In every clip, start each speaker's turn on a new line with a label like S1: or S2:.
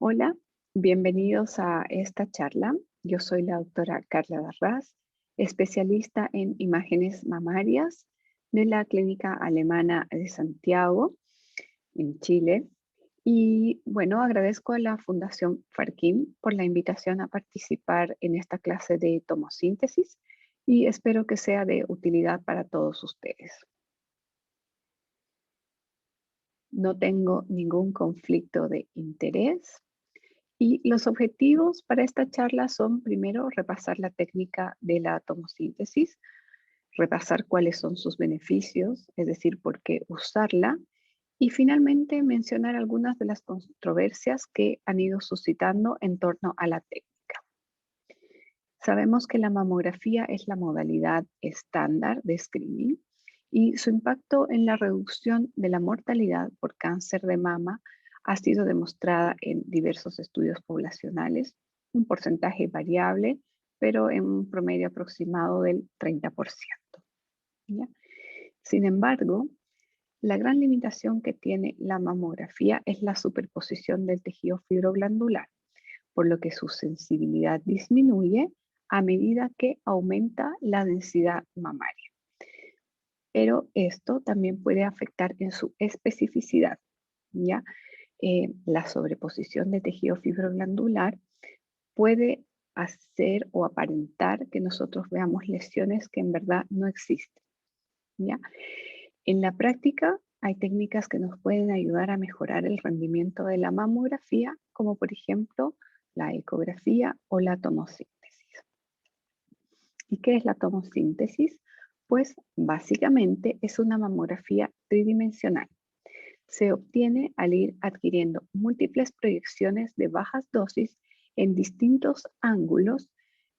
S1: Hola, bienvenidos a esta charla. Yo soy la doctora Carla Darraz, especialista en imágenes mamarias de la Clínica Alemana de Santiago, en Chile. Y bueno, agradezco a la Fundación Farquín por la invitación a participar en esta clase de tomosíntesis y espero que sea de utilidad para todos ustedes. No tengo ningún conflicto de interés. Y los objetivos para esta charla son, primero, repasar la técnica de la tomosíntesis, repasar cuáles son sus beneficios, es decir, por qué usarla, y finalmente mencionar algunas de las controversias que han ido suscitando en torno a la técnica. Sabemos que la mamografía es la modalidad estándar de screening y su impacto en la reducción de la mortalidad por cáncer de mama ha sido demostrada en diversos estudios poblacionales, un porcentaje variable, pero en un promedio aproximado del 30%. ¿Ya? Sin embargo, la gran limitación que tiene la mamografía es la superposición del tejido fibroglandular, por lo que su sensibilidad disminuye a medida que aumenta la densidad mamaria. Pero esto también puede afectar en su especificidad, ¿ya? La sobreposición de tejido fibroglandular puede hacer o aparentar que nosotros veamos lesiones que en verdad no existen, ¿ya? En la práctica hay técnicas que nos pueden ayudar a mejorar el rendimiento de la mamografía, como por ejemplo la ecografía o la tomosíntesis. ¿Y qué es la tomosíntesis? Pues básicamente es una mamografía tridimensional. Se obtiene al ir adquiriendo múltiples proyecciones de bajas dosis en distintos ángulos,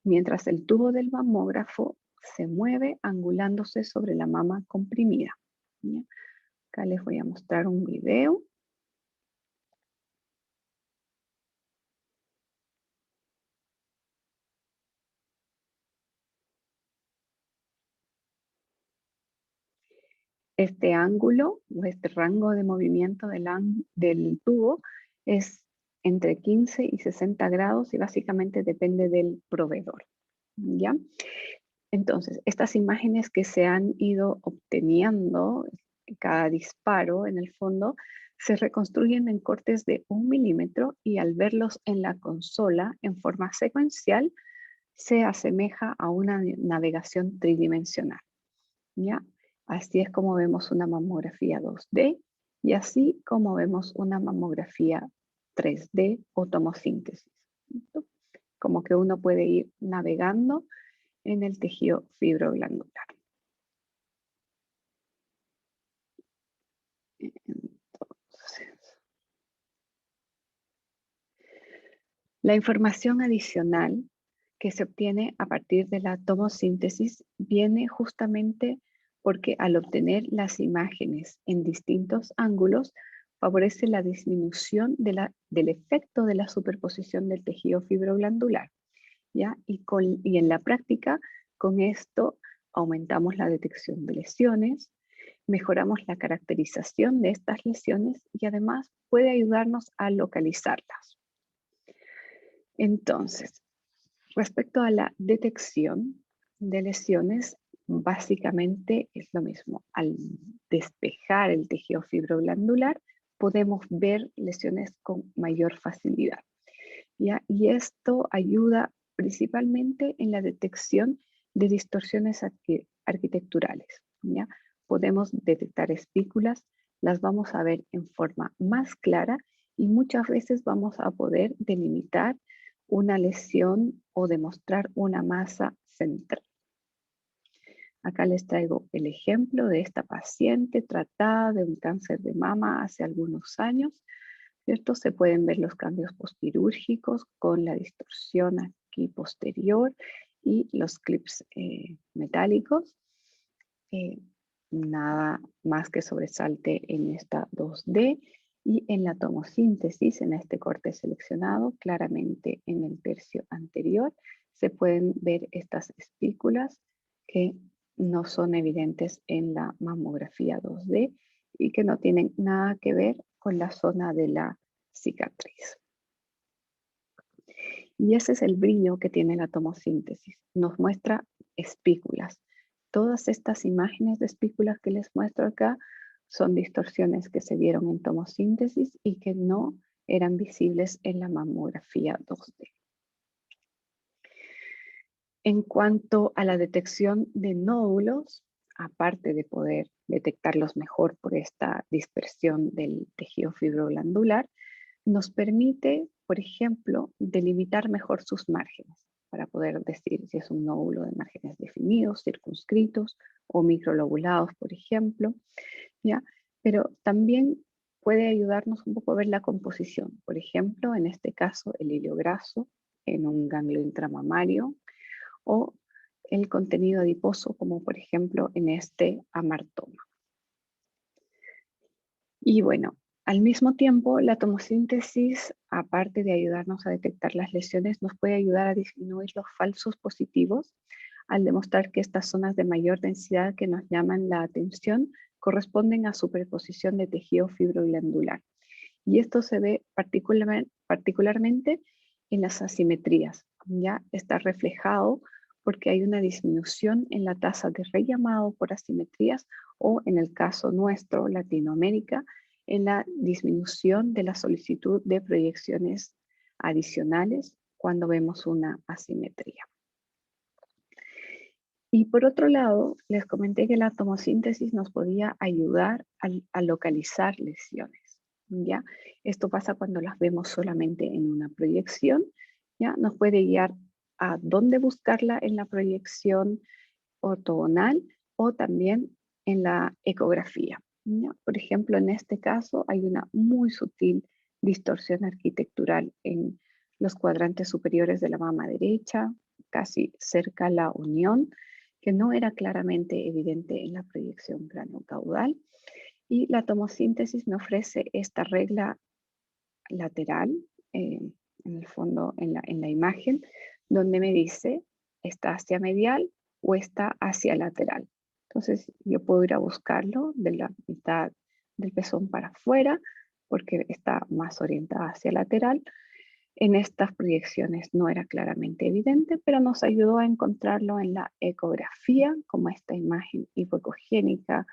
S1: mientras el tubo del mamógrafo se mueve angulándose sobre la mama comprimida. ¿Ya? Acá les voy a mostrar un video. Este ángulo o este rango de movimiento del tubo es entre 15 y 60 grados y básicamente depende del proveedor. ¿Ya? Entonces, estas imágenes que se han ido obteniendo, cada disparo en el fondo, se reconstruyen en cortes de 1 milímetro y al verlos en la consola en forma secuencial, se asemeja a una navegación tridimensional. ¿Ya? Así es como vemos una mamografía 2D y así como vemos una mamografía 3D o tomosíntesis. ¿Listo? Como que uno puede ir navegando en el tejido fibroglandular. Entonces, la información adicional que se obtiene a partir de la tomosíntesis viene justamente porque al obtener las imágenes en distintos ángulos, favorece la disminución del efecto de la superposición del tejido fibroglandular. ¿Ya? Y en la práctica, con esto aumentamos la detección de lesiones, mejoramos la caracterización de estas lesiones y además puede ayudarnos a localizarlas. Entonces, respecto a la detección de lesiones, básicamente es lo mismo. Al despejar el tejido fibroglandular, podemos ver lesiones con mayor facilidad. ¿Ya? Y esto ayuda principalmente en la detección de distorsiones arquitecturales. ¿Ya? Podemos detectar espículas, las vamos a ver en forma más clara y muchas veces vamos a poder delimitar una lesión o demostrar una masa central. Acá les traigo el ejemplo de esta paciente tratada de un cáncer de mama hace algunos años, ¿cierto? Se pueden ver los cambios postquirúrgicos con la distorsión aquí posterior y los clips metálicos. Eh, Nada más que sobresalte en esta 2D y en la tomosíntesis, en este corte seleccionado, claramente en el tercio anterior, se pueden ver estas espículas que no son evidentes en la mamografía 2D y que no tienen nada que ver con la zona de la cicatriz. Y ese es el brillo que tiene la tomosíntesis. Nos muestra espículas. Todas estas imágenes de espículas que les muestro acá son distorsiones que se vieron en tomosíntesis y que no eran visibles en la mamografía 2D. En cuanto a la detección de nódulos, aparte de poder detectarlos mejor por esta dispersión del tejido fibroglandular, nos permite, por ejemplo, delimitar mejor sus márgenes para poder decir si es un nódulo de márgenes definidos, circunscritos o microlobulados, por ejemplo, ¿ya? Pero también puede ayudarnos un poco a ver la composición. Por ejemplo, en este caso, el hilo graso en un ganglio intramamario o el contenido adiposo, como por ejemplo en este amartoma. Y bueno, al mismo tiempo, la tomosíntesis, aparte de ayudarnos a detectar las lesiones, nos puede ayudar a disminuir los falsos positivos al demostrar que estas zonas de mayor densidad que nos llaman la atención corresponden a superposición de tejido fibroglandular. Y esto se ve particularmente en las asimetrías. Ya está reflejado porque hay una disminución en la tasa de rellamado por asimetrías o, en el caso nuestro, Latinoamérica, en la disminución de la solicitud de proyecciones adicionales cuando vemos una asimetría. Y por otro lado, les comenté que la tomosíntesis nos podía ayudar a localizar lesiones, ¿ya? Esto pasa cuando las vemos solamente en una proyección, ¿ya? Nos puede guiar a dónde buscarla en la proyección ortogonal o también en la ecografía, ¿ya? Por ejemplo, en este caso hay una muy sutil distorsión arquitectural en los cuadrantes superiores de la mama derecha, casi cerca a la unión, que no era claramente evidente en la proyección craniocaudal. Y la tomosíntesis me ofrece esta regla lateral, en el fondo, en la imagen, donde me dice, está hacia medial o está hacia lateral. Entonces, yo puedo ir a buscarlo de la mitad del pezón para afuera, porque está más orientada hacia lateral. En estas proyecciones no era claramente evidente, pero nos ayudó a encontrarlo en la ecografía, como esta imagen hipoecogénica,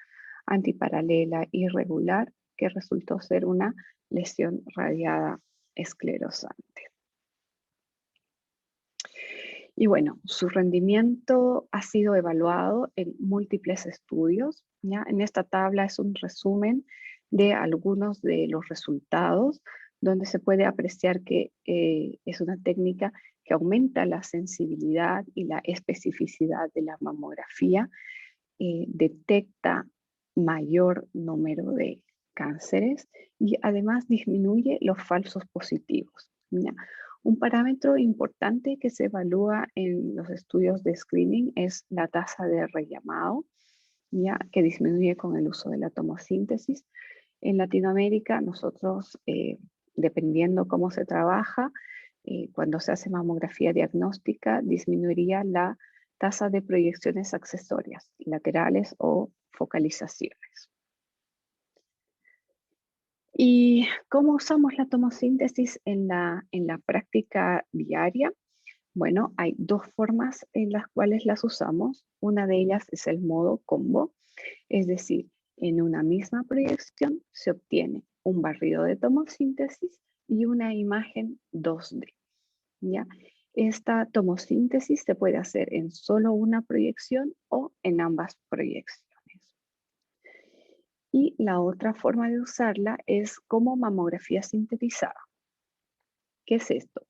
S1: antiparalela, irregular, que resultó ser una lesión radiada esclerosante. Y bueno, su rendimiento ha sido evaluado en múltiples estudios, ¿ya? En esta tabla es un resumen de algunos de los resultados, donde se puede apreciar que es una técnica que aumenta la sensibilidad y la especificidad de la mamografía, detecta mayor número de cánceres y además disminuye los falsos positivos, ¿ya? Un parámetro importante que se evalúa en los estudios de screening es la tasa de rellamado, ¿ya? Que disminuye con el uso de la tomosíntesis. En Latinoamérica, nosotros, dependiendo cómo se trabaja, cuando se hace mamografía diagnóstica, disminuiría la tasa de proyecciones accesorias, laterales o focalizaciones. ¿Y cómo usamos la tomosíntesis en la práctica diaria? Bueno, hay dos formas en las cuales las usamos. Una de ellas es el modo combo, es decir, en una misma proyección se obtiene un barrido de tomosíntesis y una imagen 2D, ¿ya? Esta tomosíntesis se puede hacer en solo una proyección o en ambas proyecciones. Y la otra forma de usarla es como mamografía sintetizada. ¿Qué es esto?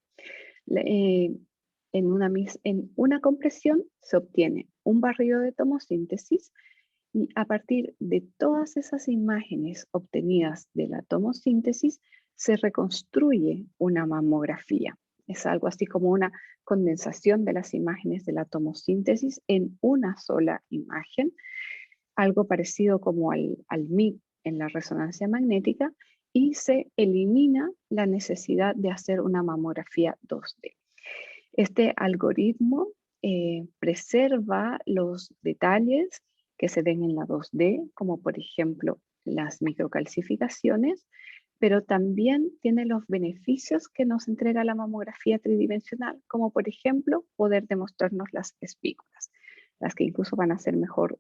S1: En una compresión se obtiene un barrido de tomosíntesis y a partir de todas esas imágenes obtenidas de la tomosíntesis se reconstruye una mamografía. Es algo así como una condensación de las imágenes de la tomosíntesis en una sola imagen, algo parecido como al MIG en la resonancia magnética, y se elimina la necesidad de hacer una mamografía 2D. Este algoritmo preserva los detalles que se ven en la 2D, como por ejemplo las microcalcificaciones, pero también tiene los beneficios que nos entrega la mamografía tridimensional, como por ejemplo poder demostrarnos las espículas, las que incluso van a ser mejor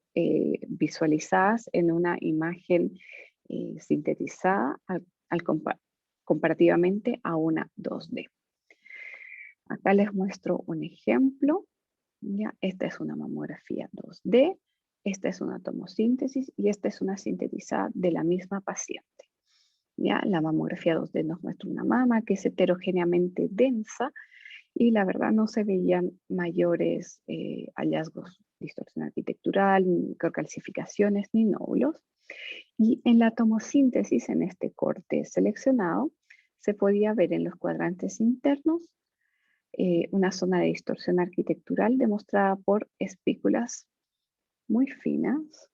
S1: visualizadas en una imagen sintetizada comparativamente a una 2D. Acá les muestro un ejemplo. ¿Ya? Esta es una mamografía 2D, esta es una tomosíntesis y esta es una sintetizada de la misma paciente. ¿Ya? La mamografía 2D nos muestra una mama que es heterogéneamente densa y la verdad no se veían mayores hallazgos, distorsión arquitectural, ni microcalcificaciones ni nódulos. Y en la tomosíntesis, en este corte seleccionado, se podía ver en los cuadrantes internos una zona de distorsión arquitectural demostrada por espículas muy finas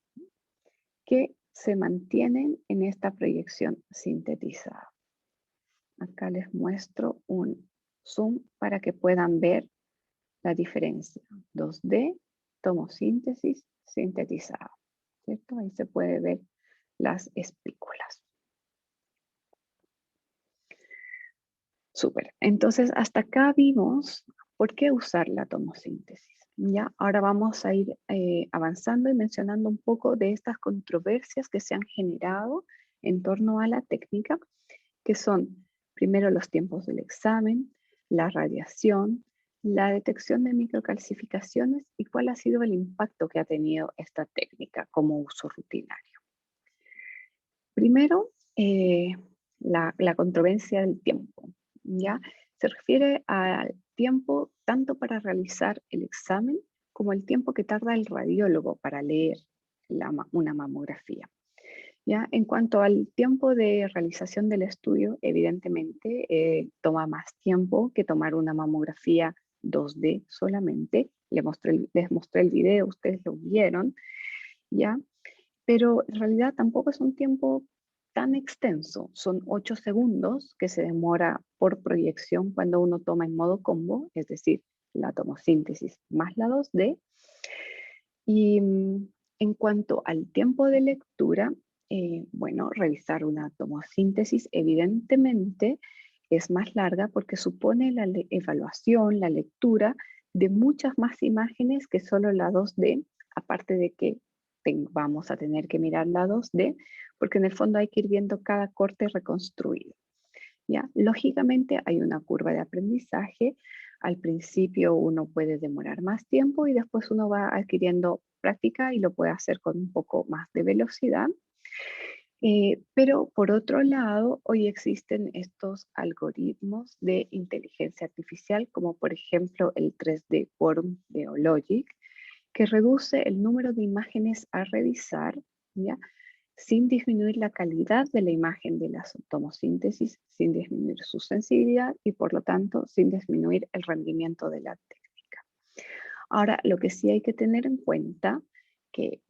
S1: que se mantienen en esta proyección sintetizada. Acá les muestro un zoom para que puedan ver la diferencia. 2D, tomosíntesis, sintetizada. ¿Cierto? Ahí se puede ver las espículas. Súper. Entonces, hasta acá vimos por qué usar la tomosíntesis. ¿Ya? Ahora vamos a ir avanzando y mencionando un poco de estas controversias que se han generado en torno a la técnica, que son primero los tiempos del examen, la radiación, la detección de microcalcificaciones y cuál ha sido el impacto que ha tenido esta técnica como uso rutinario. Primero, la controversia del tiempo. ¿Ya? Se refiere al tiempo tanto para realizar el examen como el tiempo que tarda el radiólogo para leer una mamografía. ¿Ya? En cuanto al tiempo de realización del estudio, evidentemente toma más tiempo que tomar una mamografía 2D solamente. Les mostré el video, ustedes lo vieron, ¿ya? Pero en realidad tampoco es un tiempo tan extenso. Son 8 segundos que se demora por proyección cuando uno toma en modo combo, es decir, la tomosíntesis más la 2D. Y en cuanto al tiempo de lectura, bueno, revisar una tomosíntesis evidentemente es más larga porque supone la evaluación, la lectura de muchas más imágenes que solo la 2D, aparte de que vamos a tener que mirar la 2D, porque en el fondo hay que ir viendo cada corte reconstruido. ¿Ya? Lógicamente hay una curva de aprendizaje. Al principio uno puede demorar más tiempo y después uno va adquiriendo práctica y lo puede hacer con un poco más de velocidad. Pero por otro lado, hoy existen estos algoritmos de inteligencia artificial, como por ejemplo el 3D Quorum de Ologic, que reduce el número de imágenes a revisar, ¿ya? Sin disminuir la calidad de la imagen de la tomosíntesis, sin disminuir su sensibilidad y por lo tanto sin disminuir el rendimiento de la técnica. Ahora, lo que sí hay que tener en cuenta que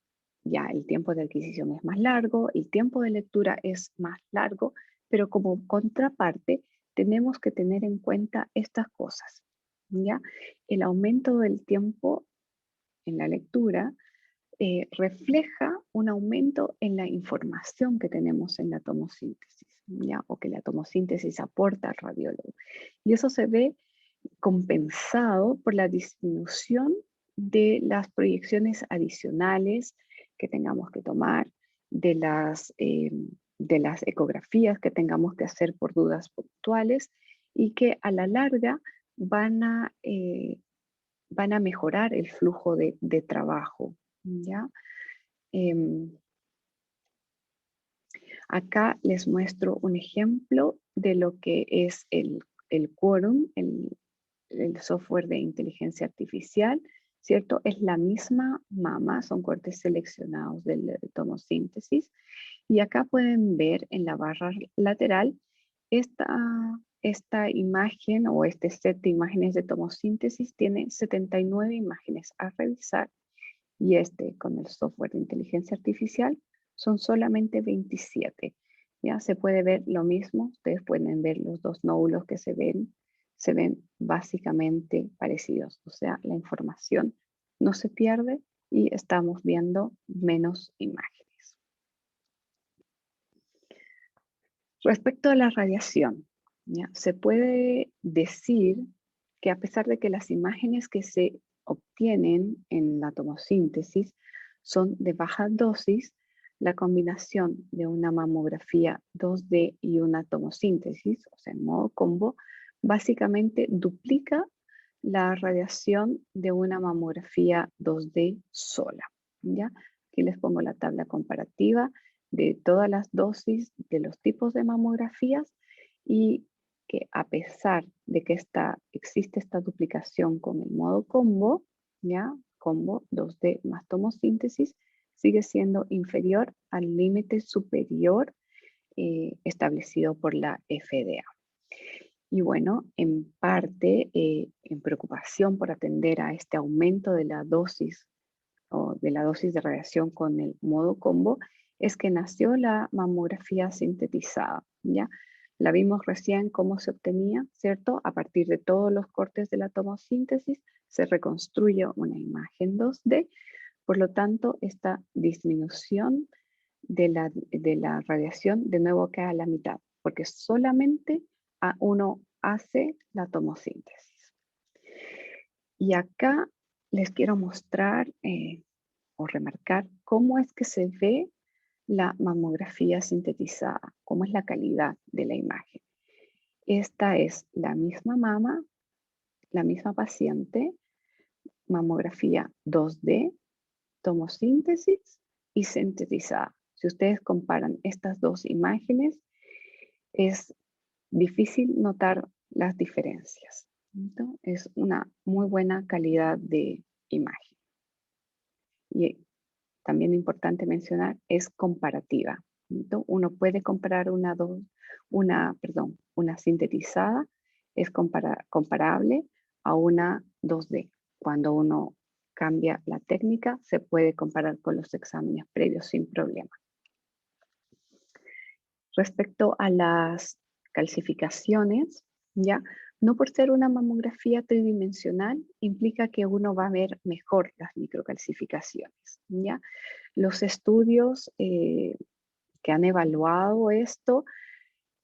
S1: ya el tiempo de adquisición es más largo, el tiempo de lectura es más largo, pero como contraparte tenemos que tener en cuenta estas cosas, ¿ya? El aumento del tiempo en la lectura refleja un aumento en la información que tenemos en la tomosíntesis, ¿ya? O que la tomosíntesis aporta al radiólogo. Y eso se ve compensado por la disminución de las proyecciones adicionales que tengamos que tomar, de las ecografías que tengamos que hacer por dudas puntuales y que a la larga van a mejorar el flujo de trabajo. ¿Ya? Acá les muestro un ejemplo de lo que es el Quorum, el software de inteligencia artificial, ¿cierto? Es la misma mama, son cortes seleccionados del tomosíntesis. Y acá pueden ver en la barra lateral esta imagen o este set de imágenes de tomosíntesis tiene 79 imágenes a revisar y con el software de inteligencia artificial son solamente 27. Ya se puede ver lo mismo, ustedes pueden ver los dos nódulos que se ven básicamente parecidos, o sea, la información no se pierde y estamos viendo menos imágenes. Respecto a la radiación, ¿ya? Se puede decir que a pesar de que las imágenes que se obtienen en la tomosíntesis son de baja dosis, la combinación de una mamografía 2D y una tomosíntesis, o sea, en modo combo, básicamente duplica la radiación de una mamografía 2D sola, ¿ya? Aquí les pongo la tabla comparativa de todas las dosis de los tipos de mamografías y que a pesar de que existe esta duplicación con el modo combo, ¿ya? Combo 2D más tomosíntesis, sigue siendo inferior al límite superior establecido por la FDA. Y bueno, en parte, en preocupación por atender a este aumento de la dosis o de la dosis de radiación con el modo combo, es que nació la mamografía sintetizada, ¿ya? La vimos recién cómo se obtenía, ¿cierto? A partir de todos los cortes de la tomosíntesis se reconstruye una imagen 2D, por lo tanto, esta disminución de la radiación de nuevo queda a la mitad, porque solamente uno hace la tomosíntesis. Y acá les quiero mostrar o remarcar cómo es que se ve la mamografía sintetizada, cómo es la calidad de la imagen. Esta es la misma mama, la misma paciente, mamografía 2D, tomosíntesis y sintetizada. Si ustedes comparan estas dos imágenes, es difícil notar las diferencias. ¿No? Es una muy buena calidad de imagen. Y también importante mencionar, es comparativa. ¿No? Uno puede comparar una sintetizada, es comparable a una 2D. Cuando uno cambia la técnica, se puede comparar con los exámenes previos sin problema. Respecto a las calcificaciones, ¿ya? No por ser una mamografía tridimensional implica que uno va a ver mejor las microcalcificaciones, ¿ya? Los estudios que han evaluado esto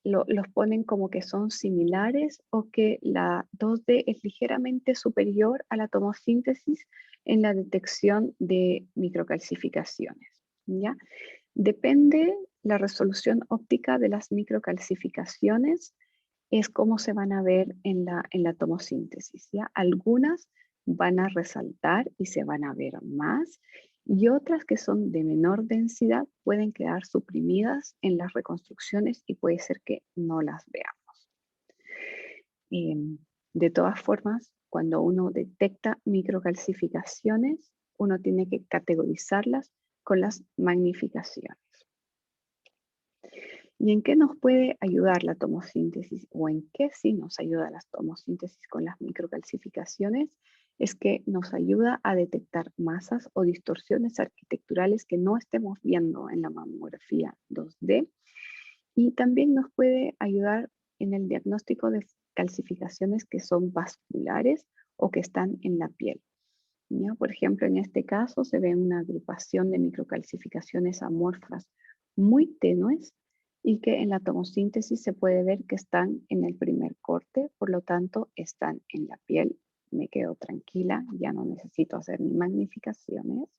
S1: los ponen como que son similares o que la 2D es ligeramente superior a la tomosíntesis en la detección de microcalcificaciones, ¿ya? Depende la resolución óptica de las microcalcificaciones, es cómo se van a ver en la tomosíntesis, ¿ya? Algunas van a resaltar y se van a ver más, y otras que son de menor densidad pueden quedar suprimidas en las reconstrucciones y puede ser que no las veamos. De todas formas, cuando uno detecta microcalcificaciones, uno tiene que categorizarlas con las magnificaciones. ¿Y en qué nos puede ayudar la tomosíntesis o en qué sí nos ayuda la tomosíntesis con las microcalcificaciones? Es que nos ayuda a detectar masas o distorsiones arquitecturales que no estemos viendo en la mamografía 2D y también nos puede ayudar en el diagnóstico de calcificaciones que son vasculares o que están en la piel. ¿Ya? Por ejemplo, en este caso se ve una agrupación de microcalcificaciones amorfas muy tenues y que en la tomosíntesis se puede ver que están en el primer corte, por lo tanto están en la piel. Me quedo tranquila, ya no necesito hacer ni magnificaciones.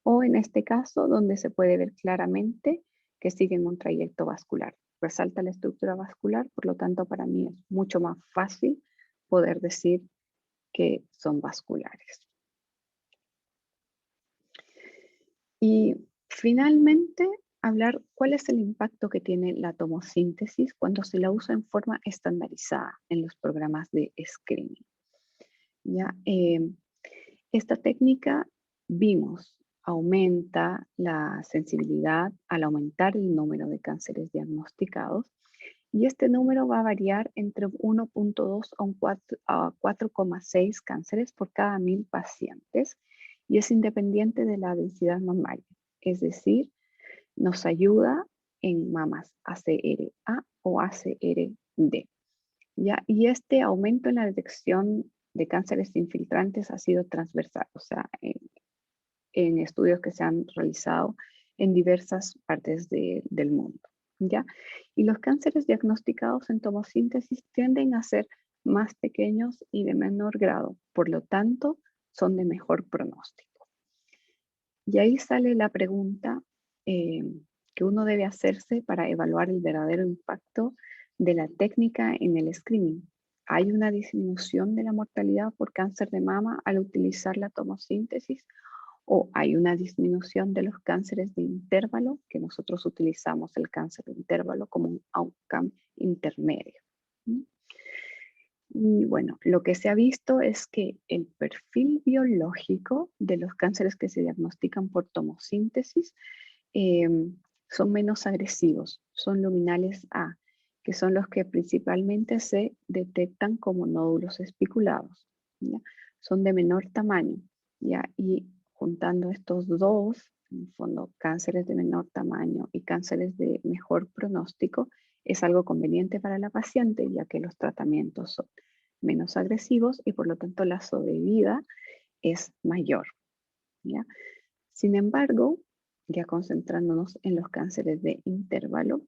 S1: O en este caso, donde se puede ver claramente que siguen un trayecto vascular. Resalta la estructura vascular, por lo tanto para mí es mucho más fácil poder decir que son vasculares. Y finalmente, hablar cuál es el impacto que tiene la tomosíntesis cuando se la usa en forma estandarizada en los programas de screening. ¿Ya? Esta técnica, vimos, aumenta la sensibilidad al aumentar el número de cánceres diagnosticados y este número va a variar entre 1.2 a 4,6 cánceres por cada 1000 pacientes y es independiente de la densidad mamaria, es decir, nos ayuda en mamas ACRA o ACRD. ¿Ya? Y este aumento en la detección de cánceres infiltrantes ha sido transversal, o sea, en estudios que se han realizado en diversas partes del mundo. ¿ya? Y los cánceres diagnosticados en tomosíntesis tienden a ser más pequeños y de menor grado, por lo tanto, son de mejor pronóstico. Y ahí sale la pregunta eh, que uno debe hacerse para evaluar el verdadero impacto de la técnica en el screening. ¿Hay una disminución de la mortalidad por cáncer de mama al utilizar la tomosíntesis? ¿O hay una disminución de los cánceres de intervalo, que nosotros utilizamos el cáncer de intervalo como un outcome intermedio? ¿Mm? Y bueno, lo que se ha visto es que el perfil biológico de los cánceres que se diagnostican por tomosíntesis son menos agresivos, son luminales A, que son los que principalmente se detectan como nódulos espiculados, ¿ya? Son de menor tamaño, ¿ya? Y juntando estos dos, en el fondo, cánceres de menor tamaño y cánceres de mejor pronóstico, es algo conveniente para la paciente, ya que los tratamientos son menos agresivos y por lo tanto la sobrevida es mayor, ¿ya? Sin embargo, ya concentrándonos en los cánceres de intervalo,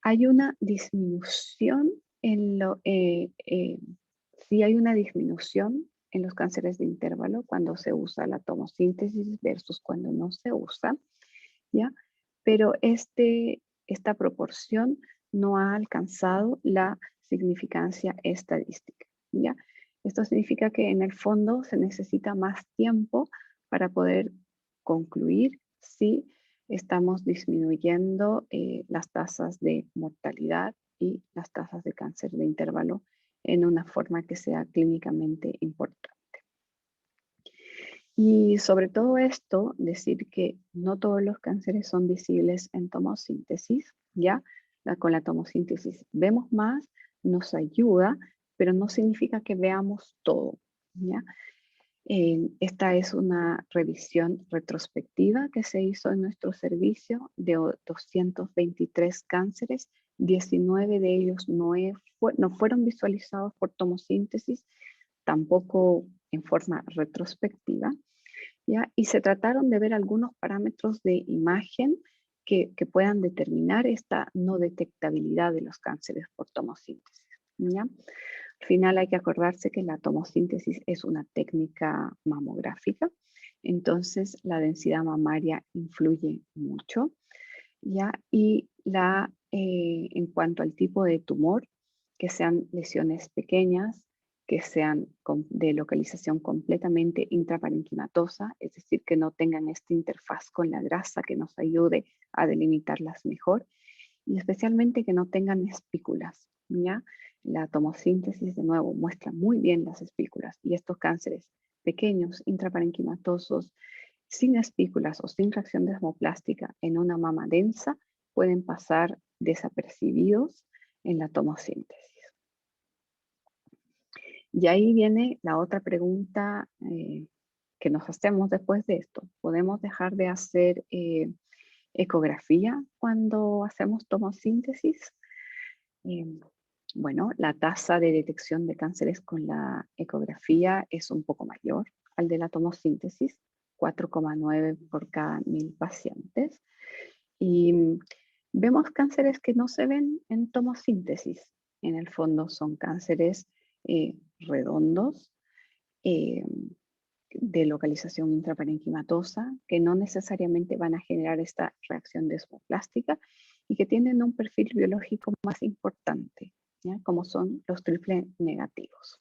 S1: hay una disminución sí hay una disminución en los cánceres de intervalo cuando se usa la tomosíntesis versus cuando no se usa, ¿ya? Pero esta proporción no ha alcanzado la significancia estadística, ¿ya? Esto significa que en el fondo se necesita más tiempo para poder concluir si estamos disminuyendo las tasas de mortalidad y las tasas de cáncer de intervalo en una forma que sea clínicamente importante. Y sobre todo esto, decir que no todos los cánceres son visibles en tomosíntesis, ¿ya? Con la tomosíntesis vemos más, nos ayuda, pero no significa que veamos todo, ¿ya? Esta es una revisión retrospectiva que se hizo en nuestro servicio de 223 cánceres, 19 de ellos no fueron visualizados por tomosíntesis, tampoco en forma retrospectiva, ¿ya? Y se trataron de ver algunos parámetros de imagen que puedan determinar esta no detectabilidad de los cánceres por tomosíntesis, ¿ya? Al final hay que acordarse que la tomosíntesis es una técnica mamográfica, entonces la densidad mamaria influye mucho, ¿ya? Y en cuanto al tipo de tumor, que sean lesiones pequeñas, que sean de localización completamente intraparenquimatosa, es decir, que no tengan esta interfaz con la grasa que nos ayude a delimitarlas mejor, y especialmente que no tengan espículas, ¿ya? La tomosíntesis, de nuevo, muestra muy bien las espículas, y estos cánceres pequeños, intraparenquimatosos, sin espículas o sin reacción desmoplástica en una mama densa, pueden pasar desapercibidos en la tomosíntesis. Y ahí viene la otra pregunta que nos hacemos después de esto. ¿Podemos dejar de hacer ecografía cuando hacemos tomosíntesis? Bueno, la tasa de detección de cánceres con la ecografía es un poco mayor al de la tomosíntesis, 4,9 por cada 1000 pacientes. Y vemos cánceres que no se ven en tomosíntesis. En el fondo son cánceres redondos, eh, de localización intraparenquimatosa, que no necesariamente van a generar esta reacción desmoplástica y que tienen un perfil biológico más importante, ¿ya? Como son los triple negativos.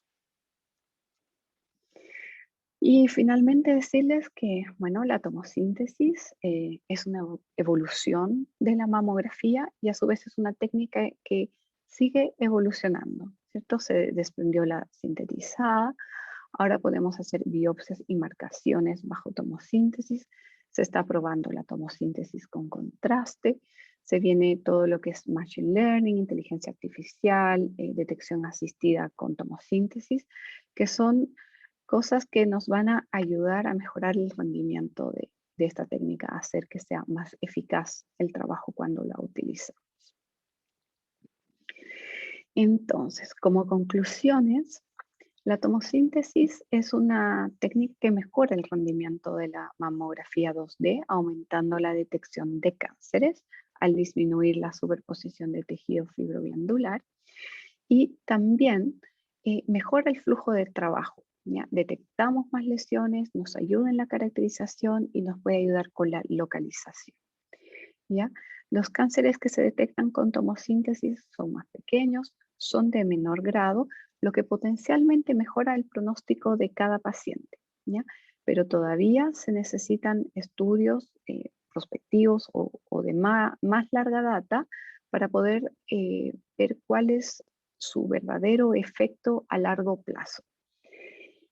S1: Y finalmente decirles que, bueno, la tomosíntesis es una evolución de la mamografía y a su vez es una técnica que sigue evolucionando, ¿cierto? Se desprendió la sintetizada, ahora podemos hacer biopsias y marcaciones bajo tomosíntesis, se está probando la tomosíntesis con contraste, se viene todo lo que es machine learning, inteligencia artificial, detección asistida con tomosíntesis, que son cosas que nos van a ayudar a mejorar el rendimiento de esta técnica, a hacer que sea más eficaz el trabajo cuando la utilizamos. Entonces, como conclusiones, la tomosíntesis es una técnica que mejora el rendimiento de la mamografía 2D, aumentando la detección de cánceres al disminuir la superposición de tejido fibroglandular y también mejora el flujo de trabajo. ¿Ya? Detectamos más lesiones, nos ayuda en la caracterización y nos puede ayudar con la localización. ¿Ya? Los cánceres que se detectan con tomosíntesis son más pequeños, son de menor grado, lo que potencialmente mejora el pronóstico de cada paciente. ¿Ya? Pero todavía se necesitan estudios prospectivos o de más larga data para poder ver cuál es su verdadero efecto a largo plazo.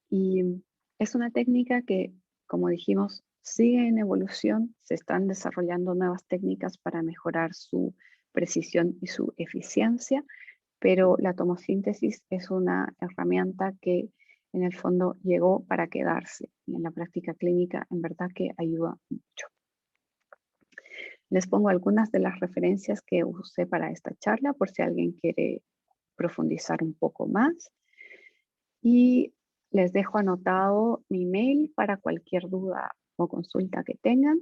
S1: Y es una técnica que, como dijimos, sigue en evolución. Se están desarrollando nuevas técnicas para mejorar su precisión y su eficiencia, pero la tomosíntesis es una herramienta que en el fondo llegó para quedarse y en la práctica clínica en verdad que ayuda mucho. Les pongo algunas de las referencias que usé para esta charla por si alguien quiere profundizar un poco más. Y les dejo anotado mi mail para cualquier duda o consulta que tengan.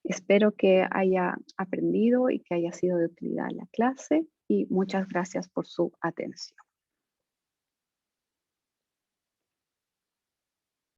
S1: Espero que haya aprendido y que haya sido de utilidad la clase y muchas gracias por su atención.